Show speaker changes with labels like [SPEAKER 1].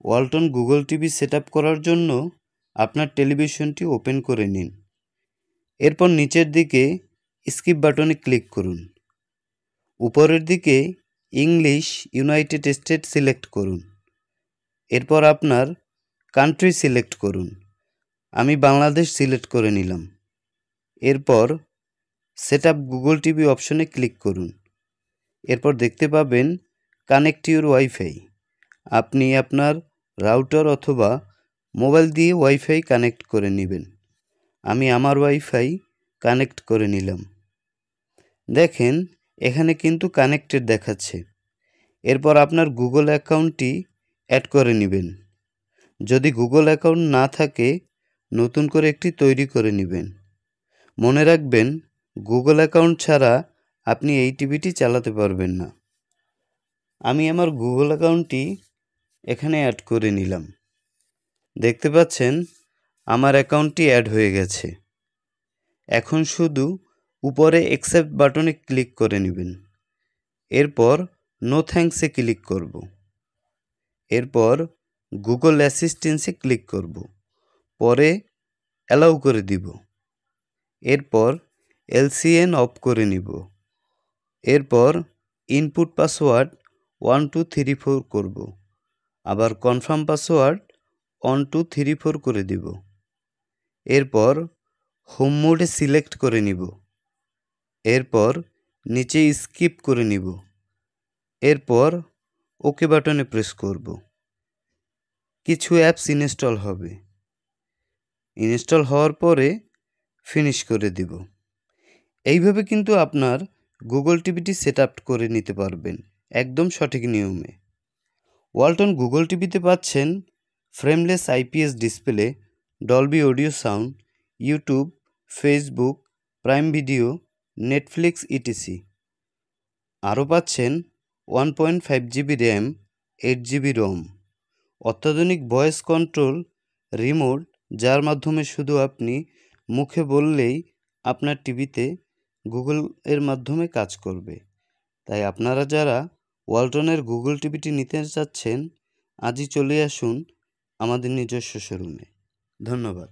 [SPEAKER 1] Walton Google TV set up করার জন্য আপনার টেলিভিশনটি ওপেন করে নিন। এরপর নিচের দিকে স্কিপ বাটনে ক্লিক করুন। উপরের দিকে ইংলিশ ইউনাইটেড স্টেট সিলেক্ট করুন। এরপর আপনার কান্ট্রি সিলেক্ট করুন। আমি বাংলাদেশ সিলেক্ট করে নিলাম। এরপর সেট আপ গুগল টিভি অপশনে ক্লিক করুন। এরপর দেখতে পাবেন কানেক্ট ইউর ওয়াইফাই। আপনি আপনার রাউটার অথবা মোবাইল দিয়ে ওয়াইফাই কানেক্ট করে নেবেন। আমি আমার ওয়াইফাই কানেক্ট করে নিলাম। দেখেন এখানে কিন্তু কানেক্টেড দেখাচ্ছে। এরপর আপনার গুগল অ্যাকাউন্টটি অ্যাড করে নেবেন। যদি গুগল অ্যাকাউন্ট না থাকে নতুন করে একটি তৈরি করে নেবেন। মনে রাখবেন গুগল অ্যাকাউন্ট ছাড়া আপনি এই টিভিটি চালাতে পারবেন না। আমি আমার গুগল অ্যাকাউন্টটি এখানে অ্যাড করে নিলাম। দেখতে পাচ্ছেন আমার অ্যাকাউন্টটি অ্যাড হয়ে গেছে। এখন শুধু উপরে অ্যাকসেপ্ট বাটনে ক্লিক করে নেবেন। এরপর নো থ্যাঙ্কসে ক্লিক করব। এরপর গুগল অ্যাসিস্ট্যান্সে ক্লিক করব। পরে অ্যালাউ করে দিব। এরপর এলসিএন অফ করে নিব। এরপর ইনপুট পাসওয়ার্ড 1234 করব। আবার কনফার্ম পাসওয়ার্ড 1234 করে দিব। এরপর হোম মোডে সিলেক্ট করে নিব। এরপর নিচে স্কিপ করে নিব। এরপর ওকে বাটনে প্রেস করব। কিছু অ্যাপস ইনস্টল হবে। ইনস্টল হওয়ার পরে ফিনিশ করে দিব। এইভাবে কিন্তু আপনার গুগল টিভিটি সেট আপ করে নিতে পারবেন একদম সঠিক নিয়মে। ওয়ালটন গুগল টিভিতে পাচ্ছেন frameless IPS display, Dolby audio sound, YouTube, Facebook, prime video, Netflix etc. আরও পাচ্ছেন 1.5 জিবি র্যাম, 8 জিবি রম, অত্যাধুনিক ভয়েস কন্ট্রোল রিমোট, যার মাধ্যমে শুধু আপনি মুখে বললেই আপনার টিভিতে গুগল এর মাধ্যমে কাজ করবে। তাই আপনারা যারা ওয়ালটনের গুগল টিভিটি নিতে চাচ্ছেন আজই চলে আসুন আমাদের নিজস্ব শোরুমে। ধন্যবাদ।